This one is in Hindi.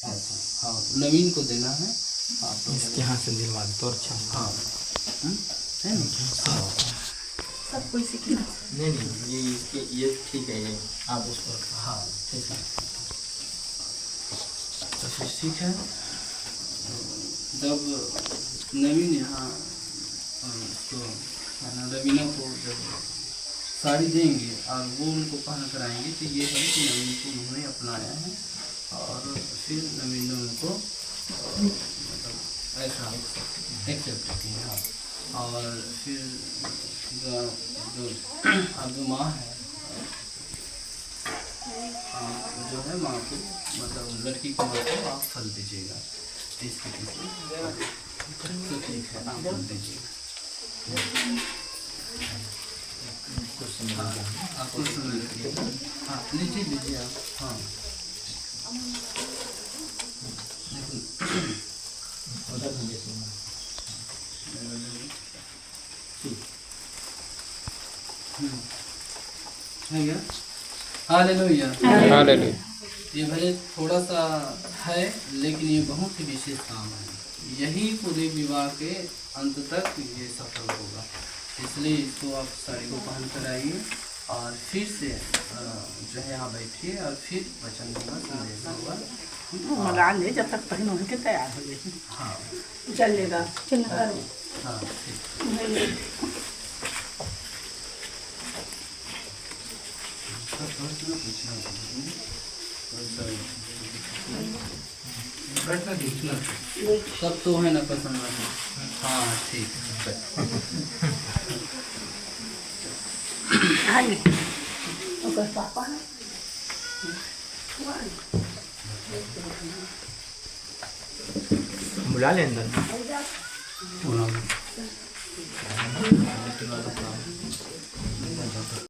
ऐसा। हाँ, नवीन को देना है आप लोग। इसके हाथ से दिलवा दे तो अच्छा। हाँ, है ना? सब कोई सीखना। नहीं ये इसके ये ठीक है, ये आप उसको। हाँ, ठीक है। तो फिर ठीक है। जब नवीन यहाँ तो रवीना को जब साड़ी देंगे और वो उनको पहन कर आएंगे तो ये है कि नवीन को उन्होंने अपनाया है और फिर नवीन ने उनको मतलब ऐसा एक्सेप्ट किया। और फिर जो माँ है जो है माँ को मतलब लड़की को माँ को आप फल दीजिएगा इसके पीछे। तो ठीक है, आप फल दीजिएगा। हाँ, आपको सुन लीजिए। हाँ, लीजिए लीजिए आप। हाँ, है क्या? हालेलुया। हालेलुया। ये भले थोड़ा सा है लेकिन ये बहुत ही विशेष काम है। यही पूरे विवाह के अंत तक ये सफल होगा। इसलिए इसको आप साड़ी को पहन कर आइए और फिर से जो है यहाँ बैठिए और फिर वचन होगा, संदेश होगा। लगा ले जब तक पहनो के तैयार हो जाए। हाँ चलेगा। हाँ, ठीक। सब तो है ना पसंद है। हाँ, ठीक है। ओकर पापा है। बुला ले अंदर। पूरा